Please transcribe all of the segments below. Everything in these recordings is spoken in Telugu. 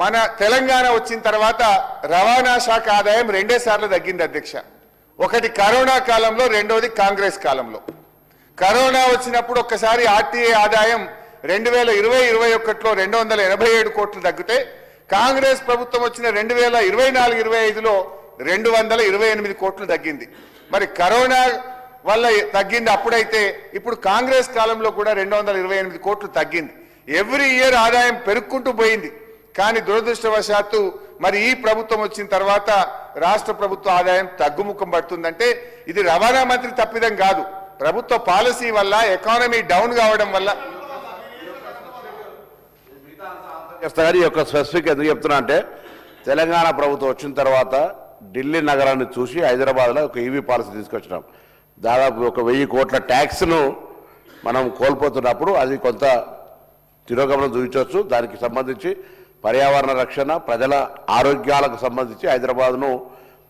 మన తెలంగాణ వచ్చిన తర్వాత రవాణా శాఖ ఆదాయం రెండేసార్లు తగ్గింది అధ్యక్ష. ఒకటి కరోనా కాలంలో, రెండోది కాంగ్రెస్ కాలంలో. కరోనా వచ్చినప్పుడు ఒక్కసారి ఆర్టీఏ ఆదాయం 2020-21లో 287 కోట్లు తగ్గితే, కాంగ్రెస్ ప్రభుత్వం వచ్చిన 2024-25లో 228 కోట్లు తగ్గింది. మరి కరోనా వల్ల తగ్గింది అప్పుడైతే, ఇప్పుడు కాంగ్రెస్ కాలంలో కూడా 228 కోట్లు తగ్గింది. ఎవ్రీ ఇయర్ ఆదాయం పెరుక్కుంటూ పోయింది. కానీ దురదృష్టవశాత్తు మరి ఈ ప్రభుత్వం వచ్చిన తర్వాత రాష్ట్ర ప్రభుత్వ ఆదాయం తగ్గుముఖం పడుతుందంటే ఇది రవాణా మంత్రి తప్పిదం కాదు, ప్రభుత్వ పాలసీ వల్ల, ఎకానమీ డౌన్ కావడం వల్ల. స్పెసిఫిక్ ఎందుకు చెప్తున్నా అంటే, తెలంగాణ ప్రభుత్వం వచ్చిన తర్వాత ఢిల్లీ నగరాన్ని చూసి హైదరాబాద్లో ఒక ఈవీ పాలసీ తీసుకొచ్చినాం. దాదాపు 1000 కోట్ల ట్యాక్స్ను మనం కోల్పోతున్నప్పుడు అది కొంత తిరోగమనం చూపించవచ్చు. దానికి సంబంధించి పర్యావరణ రక్షణ, ప్రజల ఆరోగ్యాలకు సంబంధించి హైదరాబాద్ను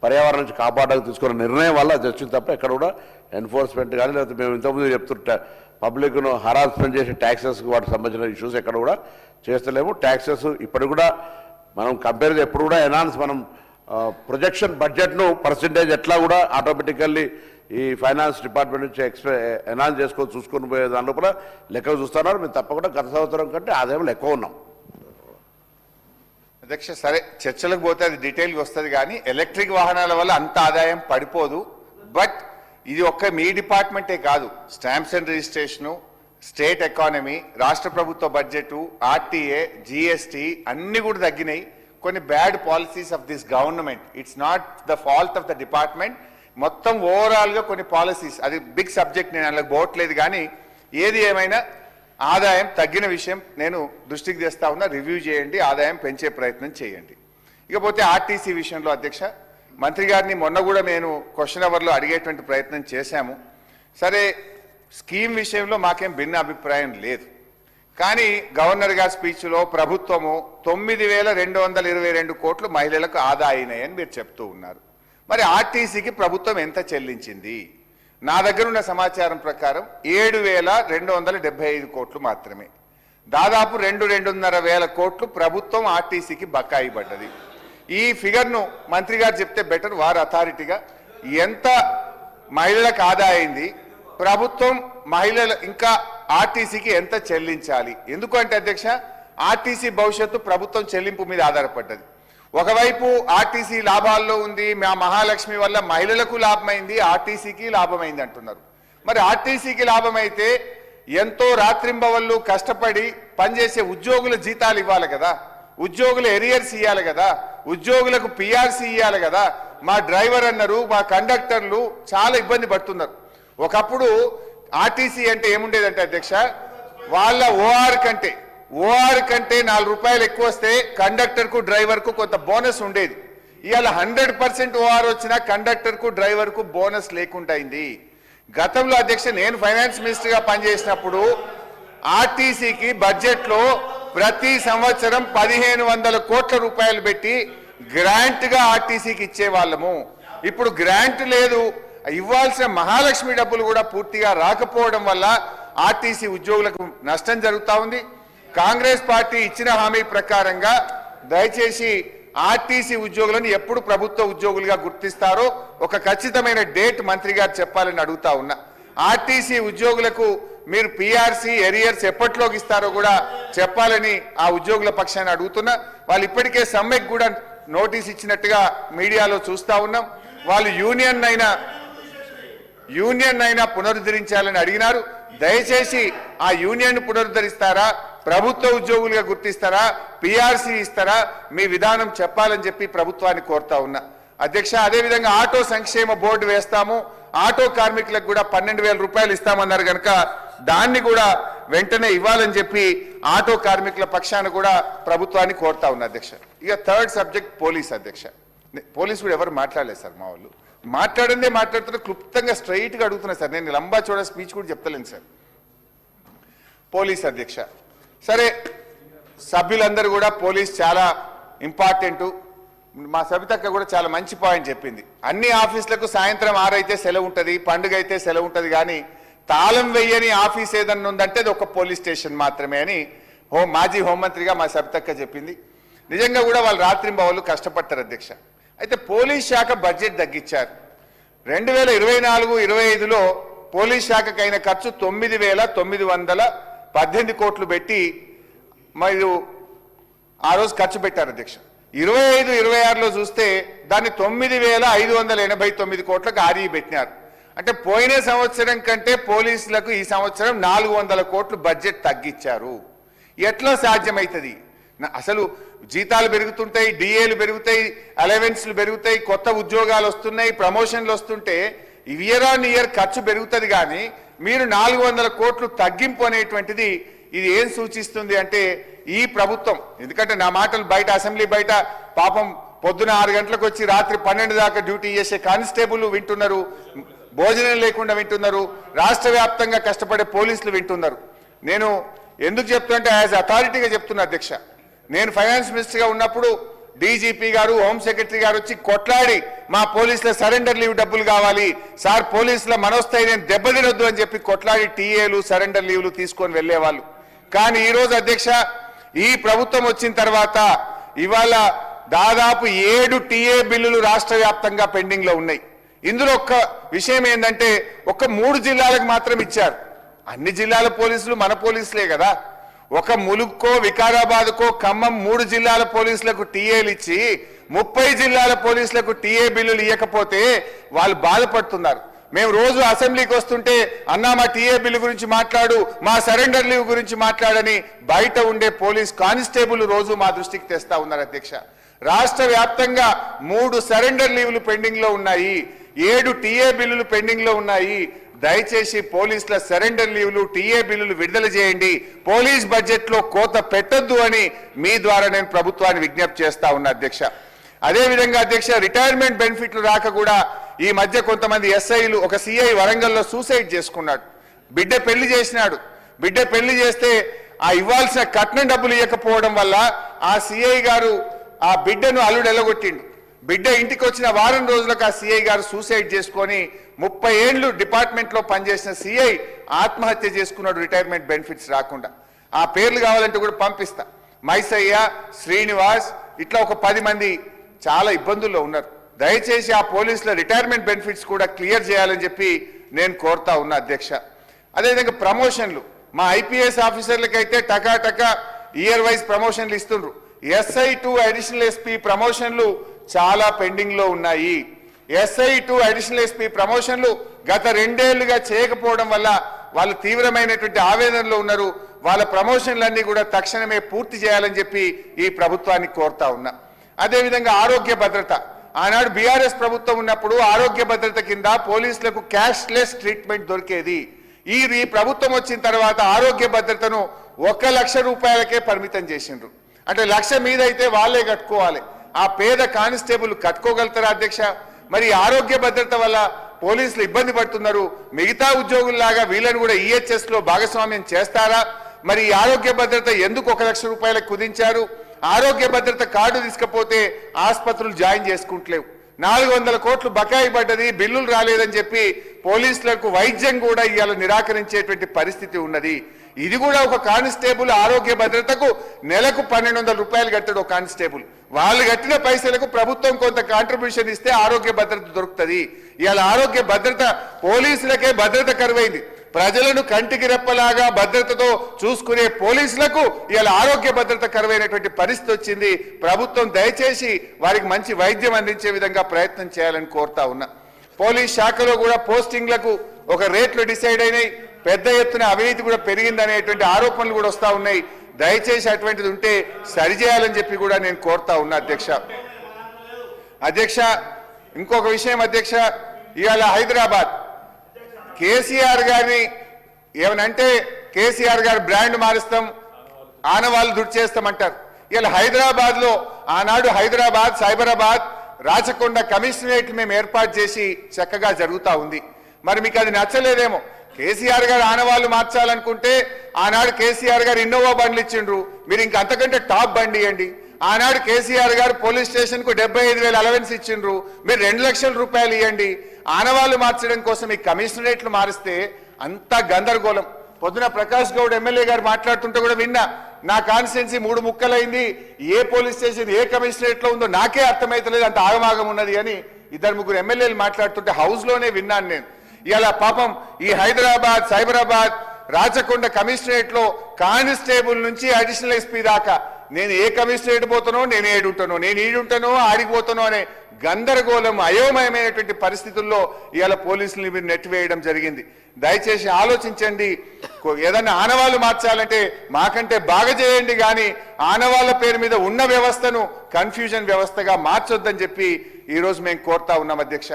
పర్యావరణం నుంచి కాపాడడానికి తీసుకున్న నిర్ణయం వల్ల అది వచ్చింది తప్ప ఎక్కడ కూడా ఎన్ఫోర్స్మెంట్ కానీ, లేకపోతే మేము ఇంతకుముందు చెప్తుంటే పబ్లిక్ను హరాస్మెంట్ చేసే ట్యాక్సెస్ వాటికి సంబంధించిన ఇష్యూస్ ఎక్కడ కూడా చేస్తలేము. ట్యాక్సెస్ ఇప్పటికి కూడా మనం కంపేర్ ఎప్పుడు కూడా మనం ప్రొజెక్షన్ బడ్జెట్ను పర్సెంటేజ్ ఎట్లా కూడా ఆటోమేటికల్లీ ఈ ఫైనాన్స్ డిపార్ట్మెంట్ నుంచి ఎనాన్స్ చేసుకొని చూసుకొని పోయే దానిలో కూడా లెక్కలు చూస్తున్నారు. మేము తప్పకుండా గత సంవత్సరం కంటే ఆదాయంలో ఎక్కువ ఉన్నాం అధ్యక్ష. సరే, చర్చలకు పోతే అది డీటెయిల్గా వస్తుంది, కానీ ఎలక్ట్రిక్ వాహనాల వల్ల అంత ఆదాయం పడిపోదు. బట్ ఇది ఒక్క మీ డిపార్ట్మెంటే కాదు, stamps and registration, state economy, రాష్ట్ర ప్రభుత్వ బడ్జెట్, ఆర్టీఏ, జిఎస్టీ అన్ని కూడా తగ్గినాయి. కొన్ని bad policies of this government. It's not the fault of the department. మొత్తం ఓవరాల్గా కొన్ని పాలసీస్, అది బిగ్ సబ్జెక్ట్, నేను అందులో పోవట్లేదు. కానీ ఏది ఏమైనా ఆదాయం తగ్గిన విషయం నేను దృష్టికి తెస్తా ఉన్నా. రివ్యూ చేయండి, ఆదాయం పెంచే ప్రయత్నం చేయండి. ఇకపోతే ఆర్టీసీ విషయంలో అధ్యక్ష, మంత్రి గారిని మొన్న కూడా నేను క్వశ్చన్ అవర్లో అడిగేటువంటి ప్రయత్నం చేశాము. సరే, స్కీమ్ విషయంలో మాకేం భిన్న అభిప్రాయం లేదు. కానీ గవర్నర్ గారి స్పీచ్లో ప్రభుత్వము 9222 కోట్లు మహిళలకు ఆదా అయినాయని మీరు చెప్తూ ఉన్నారు. మరి ఆర్టీసీకి ప్రభుత్వం ఎంత చెల్లించింది? నా దగ్గర ఉన్న సమాచారం ప్రకారం 7275 కోట్లు మాత్రమే. దాదాపు 2-2.5 వేల కోట్లు ప్రభుత్వం ఆర్టీసీకి బకాయి పడ్డది. ఈ ఫిగర్ను మంత్రి గారు చెప్తే బెటర్, వారు అథారిటీగా ఎంత మహిళలకు ఆదా అయింది, ప్రభుత్వం మహిళలు ఇంకా ఆర్టీసీకి ఎంత చెల్లించాలి? ఎందుకంటే అధ్యక్ష, ఆర్టీసీ భవిష్యత్తు ప్రభుత్వం చెల్లింపు మీద ఆధారపడ్డది. ఒకవైపు ఆర్టీసీ లాభాల్లో ఉంది, మా మహాలక్ష్మి వల్ల మహిళలకు లాభమైంది, ఆర్టీసీకి లాభమైంది అంటున్నారు. మరి ఆర్టీసీకి లాభమైతే ఎంతో రాత్రింబవళ్ళు కష్టపడి పనిచేసే ఉద్యోగుల జీతాలు ఇవ్వాలి కదా, ఉద్యోగుల ఎరియర్స్ ఇవ్వాలి కదా, ఉద్యోగులకు పిఆర్సీ ఇవ్వాలి కదా. మా డ్రైవర్ అన్నారు, మా కండక్టర్లు చాలా ఇబ్బంది పడుతున్నారు. ఒకప్పుడు ఆర్టీసీ అంటే ఏముండేదంటే అధ్యక్ష, వాళ్ళ ఓఆర్ కంటే 4 రూపాయలు ఎక్కువ వస్తే కండక్టర్కు డ్రైవర్కు కొంత బోనస్ ఉండేది. ఇవాళ 100% ఓఆర్ వచ్చినా కండక్టర్కు డ్రైవర్కు బోనస్ లేకుండా అయింది. గతంలో అధ్యక్ష, నేను ఫైనాన్స్ మినిస్టర్గా పనిచేసినప్పుడు ఆర్టీసీకి బడ్జెట్లో ప్రతి సంవత్సరం 1500 కోట్ల రూపాయలు పెట్టి గ్రాంట్గా ఆర్టీసీకి ఇచ్చేవాళ్ళము. ఇప్పుడు గ్రాంట్ లేదు, ఇవ్వాల్సిన మహాలక్ష్మి డబ్బులు కూడా పూర్తిగా రాకపోవడం వల్ల ఆర్టీసీ ఉద్యోగులకు నష్టం జరుగుతూ ఉంది. కాంగ్రెస్ పార్టీ ఇచ్చిన హామీ ప్రకారంగా దయచేసి ఆర్టీసీ ఉద్యోగులను ఎప్పుడు ప్రభుత్వ ఉద్యోగులుగా గుర్తిస్తారో ఒక ఖచ్చితమైన డేట్ మంత్రి గారు చెప్పాలని అడుగుతా ఉన్నా. ఆర్టీసీ ఉద్యోగులకు మీరు పిఆర్సీ, ఎరియర్స్ ఎప్పట్లోకి ఇస్తారో కూడా చెప్పాలని ఆ ఉద్యోగుల పక్షాన్ని అడుగుతున్నా. వాళ్ళు ఇప్పటికే సమ్మెకు కూడా నోటీస్ ఇచ్చినట్టుగా మీడియాలో చూస్తా ఉన్నాం. వాళ్ళు యూనియన్ అయినా పునరుద్ధరించాలని అడిగినారు. దయచేసి ఆ యూనియన్ పునరుద్ధరిస్తారా, ప్రభుత్వ ఉద్యోగులుగా గుర్తిస్తారా, పిఆర్సీ ఇస్తారా, మీ విధానం చెప్పాలని చెప్పి ప్రభుత్వాన్ని కోరుతా ఉన్నా అధ్యక్ష. అదేవిధంగా ఆటో సంక్షేమ బోర్డు వేస్తాము, ఆటో కార్మికులకు కూడా 12,000 రూపాయలు ఇస్తామన్నారు కనుక దాన్ని కూడా వెంటనే ఇవ్వాలని చెప్పి ఆటో కార్మికుల పక్షాన కూడా ప్రభుత్వాన్ని కోరుతా ఉన్నా అధ్యక్ష. ఇక థర్డ్ సబ్జెక్ట్ పోలీస్ అధ్యక్ష. పోలీసు కూడా ఎవరు మాట్లాడలేదు సార్, మా వాళ్ళు మాట్లాడిందే మాట్లాడుతున్నా, క్లుప్తంగా స్ట్రైట్గా అడుగుతున్నా సార్. నేను లంబా చోడ స్పీచ్ కూడా చెప్తలేను సార్. పోలీస్ అధ్యక్ష, సరే సభ్యులందరూ కూడా పోలీస్ చాలా ఇంపార్టెంట్. మా సబితక్క కూడా చాలా మంచి పాయింట్ చెప్పింది. అన్ని ఆఫీసులకు సాయంత్రం 6 అయితే సెలవు ఉంటుంది, పండుగ అయితే సెలవు ఉంటుంది, కానీ తాళం వెయ్యని ఆఫీస్ ఏదన్నా ఉందంటే అది ఒక పోలీస్ స్టేషన్ మాత్రమే అని మాజీ హోంమంత్రిగా మా సబితక్క చెప్పింది. నిజంగా కూడా వాళ్ళు రాత్రింబవళ్ళు కష్టపడతారు అధ్యక్ష. అయితే పోలీస్ శాఖ బడ్జెట్ తగ్గించారు. 2024-25లో పోలీస్ శాఖకైన ఖర్చు 9,918 కోట్లు పెట్టి మరియు ఆ రోజు ఖర్చు పెట్టారు అధ్యక్ష. 25-26లో చూస్తే దాన్ని 9,589 కోట్లకు ఆర్ఈ పెట్టినారు. అంటే పోయిన సంవత్సరం కంటే పోలీసులకు ఈ సంవత్సరం 400 కోట్లు బడ్జెట్ తగ్గించారు. ఎట్లా సాధ్యమవుతుంది? అసలు జీతాలు పెరుగుతుంటాయి, డిఏలు పెరుగుతాయి, అలవెన్స్లు పెరుగుతాయి, కొత్త ఉద్యోగాలు వస్తున్నాయి, ప్రమోషన్లు వస్తుంటే ఇయర్ ఆన్ ఇయర్ ఖర్చు పెరుగుతుంది. కానీ మీరు 400 కోట్లు తగ్గింపు అనేటువంటిది ఇది ఏం సూచిస్తుంది అంటే ఈ ప్రభుత్వం, ఎందుకంటే నా మాటలు బయట అసెంబ్లీ బయట పాపం పొద్దున 6 గంటలకు వచ్చి రాత్రి 12 దాకా డ్యూటీ చేసే కానిస్టేబుల్ వింటున్నారు, భోజనం లేకుండా వింటున్నారు, రాష్ట్ర వ్యాప్తంగా కష్టపడే పోలీసులు వింటున్నారు. నేను ఎందుకు చెప్తున్నా యాజ్ అథారిటీగా చెప్తున్నా అధ్యక్ష. నేను ఫైనాన్స్ మినిస్టర్గా ఉన్నప్పుడు డీజీపీ గారు, హోమ్ సెక్రటరీ గారు వచ్చి కొట్లాడి మా పోలీసుల సరెండర్ లీవ్ డబ్బులు కావాలి సార్, పోలీసుల మనోస్థైర్యం దెబ్బతినొద్దు అని చెప్పి కొట్లాడి టీఏలు సరెండర్ లీవ్లు తీసుకొని వెళ్లేవాళ్ళు. కానీ ఈ రోజు అధ్యక్ష ఈ ప్రభుత్వం వచ్చిన తర్వాత ఇవాళ దాదాపు 7 టీఏ బిల్లులు రాష్ట్ర వ్యాప్తంగా పెండింగ్ లో ఉన్నాయి. ఇందులో ఒక్క విషయం ఏంటంటే ఒక్క 3 జిల్లాలకు మాత్రం ఇచ్చారు. అన్ని జిల్లాల పోలీసులు మన పోలీసులే కదా. ఒక ములుక్కో, వికారాబాద్కో, ఖమ్మం 3 జిల్లాల పోలీసులకు టీఏలు ఇచ్చి 30 జిల్లాల పోలీసులకు టీఏ బిల్లులు ఇవ్వకపోతే వాళ్ళు బాధపడుతున్నారు. మేము రోజు అసెంబ్లీకి వస్తుంటే అన్నా మా టీఏ బిల్లు గురించి మాట్లాడు, మా సరెండర్ లీవ్ గురించి మాట్లాడని బయట ఉండే పోలీస్ కానిస్టేబుల్ రోజు మా దృష్టికి తెస్తా ఉన్నారు అధ్యక్ష. రాష్ట్ర వ్యాప్తంగా 3 సరెండర్ లీవ్లు పెండింగ్ లో ఉన్నాయి, 7 టీఏ బిల్లులు పెండింగ్ లో ఉన్నాయి. దయచేసి పోలీసుల సరెండర్ లీవ్లు, టీఏ బిల్లులు విడుదల చేయండి, పోలీస్ బడ్జెట్ లో కోత పెట్టొద్దు అని మీ ద్వారా నేను ప్రభుత్వాన్ని విజ్ఞప్తి చేస్తా ఉన్నా అధ్యక్ష. అదేవిధంగా అధ్యక్ష రిటైర్మెంట్ బెనిఫిట్లు రాక కూడా ఈ మధ్య కొంతమంది ఎస్ఐలు, ఒక సిఐ వరంగల్లో సూసైడ్ చేసుకున్నాడు. బిడ్డ పెళ్లి చేసినాడు. బిడ్డ పెళ్లి చేస్తే ఆ ఇవ్వాల్సిన కట్నం డబ్బులు ఇవ్వకపోవడం వల్ల ఆ సిఐ గారు ఆ బిడ్డను అల్లుడు ఎల్లగొట్టిండు. బిడ్డ ఇంటికి వచ్చిన వారం రోజులకు ఆ సిఐ గారు సూసైడ్ చేసుకొని 30 ఏళ్లు డిపార్ట్మెంట్ లో పనిచేసిన సిఐ ఆత్మహత్య చేసుకున్నాడు రిటైర్మెంట్ బెనిఫిట్స్ రాకుండా. ఆ పేర్లు కావాలంటే కూడా పంపిస్తా. మైసయ్య, శ్రీనివాస్ ఇట్లా ఒక 10 మంది చాలా ఇబ్బందుల్లో ఉన్నారు. దయచేసి ఆ పోలీసుల రిటైర్మెంట్ బెనిఫిట్స్ కూడా క్లియర్ చేయాలని చెప్పి నేను కోరుతా ఉన్నా అధ్యక్ష. అదేవిధంగా ప్రమోషన్లు మా ఐపీఎస్ ఆఫీసర్లకైతే టకా ఇయర్ వైజ్ ప్రమోషన్లు ఇస్తుండ్రు. ఎస్ఐ టు అడిషనల్ ఎస్పీ ప్రమోషన్లు చాలా పెండింగ్ లో ఉన్నాయి. ఎస్ఐ టు అడిషనల్ ఎస్పీ ప్రమోషన్లు గత 2 ఏళ్లుగా చేయకపోవడం వల్ల వాళ్ళు తీవ్రమైనటువంటి ఆవేదనలో ఉన్నారు. వాళ్ళ ప్రమోషన్లన్నీ కూడా తక్షణమే పూర్తి చేయాలని చెప్పి ఈ ప్రభుత్వాన్ని కోరుతా ఉన్నా. అదేవిధంగా ఆరోగ్య భద్రత, ఆనాడు బీఆర్ఎస్ ప్రభుత్వం ఉన్నప్పుడు ఆరోగ్య భద్రత కింద పోలీసులకు క్యాష్లెస్ ట్రీట్మెంట్ దొరికేది. ఈ ప్రభుత్వం వచ్చిన తర్వాత ఆరోగ్య భద్రతను 1 లక్ష రూపాయలకే పరిమితం చేసిండ్రు. అంటే 1 లక్ష మీద అయితే వాళ్ళే కట్టుకోవాలి. ఆ పేద కానిస్టేబుల్ కట్టుకోగలుగుతారా అధ్యక్ష? మరి ఆరోగ్య భద్రత వల్ల పోలీసులు ఇబ్బంది పడుతున్నారు. మిగతా ఉద్యోగుల్లాగా వీళ్ళని కూడా ఈహెచ్ఎస్ లో భాగస్వామ్యం చేస్తారా? మరి ఈ ఆరోగ్య భద్రత ఎందుకు 1 లక్ష రూపాయలకు కుదించారు? ఆరోగ్య భద్రత కార్డు తీసుకపోతే ఆసుపత్రులు జాయిన్ చేసుకుంటలేవు. 400 కోట్లు బకాయి పడ్డది, బిల్లులు రాలేదని చెప్పి పోలీసులకు వైద్యం కూడా ఇవాళ నిరాకరించేటువంటి పరిస్థితి ఉన్నది. ఇది కూడా ఒక కానిస్టేబుల్ ఆరోగ్య భద్రతకు నెలకు 1200 రూపాయలు కట్టాడు ఒక కానిస్టేబుల్. వాళ్ళు కట్టిన పైసలకు ప్రభుత్వం కొంత కాంట్రిబ్యూషన్ ఇస్తే ఆరోగ్య భద్రత దొరుకుతుంది. ఇవాళ ఆరోగ్య భద్రత పోలీసులకే భద్రత కరువైంది. ప్రజలను కంటికి రెప్పలాగా భద్రతతో చూసుకునే పోలీసులకు ఇవాళ ఆరోగ్య భద్రత కరువైనటువంటి పరిస్థితి వచ్చింది. ప్రభుత్వం దయచేసి వారికి మంచి వైద్యం అందించే విధంగా ప్రయత్నం చేయాలని కోరుతా ఉన్నా. పోలీస్ శాఖలో కూడా పోస్టింగ్లకు ఒక రేట్లు డిసైడ్ అయినాయి. పెద్ద ఎత్తున అవినీతి కూడా పెరిగిందనేటువంటి ఆరోపణలు కూడా వస్తా ఉన్నాయి. దయచేసి అటువంటిది ఉంటే సరిచేయాలని చెప్పి కూడా నేను కోరుతా ఉన్నా అధ్యక్ష. ఇంకొక విషయం అధ్యక్ష, ఇవాళ హైదరాబాద్ కేసీఆర్ గారిని ఏమనంటే కేసీఆర్ గారి బ్రాండ్ మారుస్తాం, ఆనవాళ్ళు దుడి చేస్తామంటారు. ఇవాళ హైదరాబాద్ లో ఆనాడు హైదరాబాద్, సైబరాబాద్, రాచకొండ కమిషనరేట్ మేము ఏర్పాటు చేసి చక్కగా జరుగుతూ ఉంది. మరి మీకు అది నచ్చలేదేమో. కేసీఆర్ గారు ఆనవాళ్ళు మార్చాలనుకుంటే ఆనాడు కేసీఆర్ గారు ఇన్నోవా బండ్లు ఇచ్చిండ్రు, మీరు ఇంక అంతకంటే టాప్ బండి ఇవ్వండి. ఆనాడు కేసీఆర్ గారు పోలీస్ స్టేషన్ కు 75,000 అలవెన్స్ ఇచ్చిండ్రు, మీరు 2 లక్షల రూపాయలు ఇవ్వండి. ఆనవాళ్ళు మార్చడం కోసం ఈ కమిషనరేట్లు మారిస్తే అంతా గందరగోళం. పొద్దున ప్రకాష్ గౌడ్ ఎమ్మెల్యే గారు మాట్లాడుతుంటే కూడా విన్నా, నా కాన్స్టిట్యున్సీ 3 ముక్కలైంది, ఏ పోలీస్ స్టేషన్ ఏ కమిషనరేట్ లో ఉందో నాకే అర్థమైతలేదు, అంత ఆగమాగం ఉన్నది అని 2-3 ఎమ్మెల్యేలు మాట్లాడుతుంటే హౌస్ లోనే విన్నాను నేను. ఇలా పాపం ఈ హైదరాబాద్, సైబరాబాద్, రాచకొండ కమిషనరేట్ లో కానిస్టేబుల్ నుంచి అడిషనల్ ఎస్పీ దాకా నేను ఏ కమిషనరేట్ పోతానో, నేను ఏడుంటానో, నేను ఈడుంటానో ఆడిపోతానో అనే గందరగోళం, అయోమయమైనటువంటి పరిస్థితుల్లో ఇవాళ పోలీసులు మీరు నెట్టివేయడం జరిగింది. దయచేసి ఆలోచించండి. ఏదన్నా ఆనవాళ్లు మార్చాలంటే మాకంటే బాగా చేయండి, కానీ ఆనవాళ్ల పేరు మీద ఉన్న వ్యవస్థను కన్ఫ్యూజన్ వ్యవస్థగా మార్చొద్దని చెప్పి ఈరోజు మేము కోరుతా ఉన్నాం అధ్యక్ష.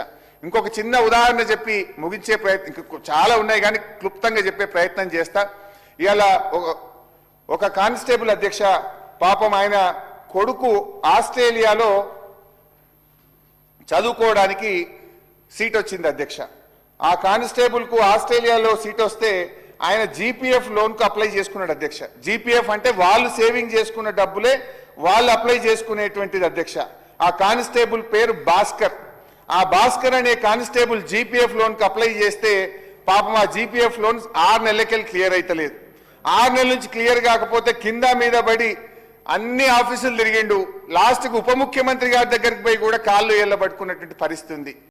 ఇంకొక చిన్న ఉదాహరణ చెప్పి ముగించే ప్రయత్నం, ఇంకా చాలా ఉన్నాయి కానీ క్లుప్తంగా చెప్పే ప్రయత్నం చేస్తా. ఇవాళ ఒక కానిస్టేబుల్ అధ్యక్ష, పాపం ఆయన కొడుకు ఆస్ట్రేలియాలో చదువుకోవడానికి సీట్ వచ్చింది అధ్యక్ష. ఆ కానిస్టేబుల్ కు ఆస్ట్రేలియాలో సీట్ వస్తే ఆయన జీపీఎఫ్ లోన్ కు అప్లై చేసుకున్నాడు అధ్యక్ష. జీపీఎఫ్ అంటే వాళ్ళు సేవింగ్ చేసుకున్న డబ్బులే వాళ్ళు అప్లై చేసుకునేటువంటిది అధ్యక్ష. ఆ కానిస్టేబుల్ పేరు భాస్కర్. ఆ భాస్కర్ అనే కానిస్టేబుల్ జీపీఎఫ్ లోన్ కు అప్లై చేస్తే పాపం ఆ జీపీఎఫ్ లోన్ 6 నెలలకెళ్ళి క్లియర్ అయితలేదు. 6 నెలల నుంచి క్లియర్ కాకపోతే కింద మీద పడి అన్ని ఆఫీసులు తిరిగిండు. లాస్ట్కు ఉప ముఖ్యమంత్రి గారి దగ్గరికి పోయి కూడా కాళ్ళు ఏళ్ళ పట్టుకున్నటువంటి పరిస్థితి ఉంది.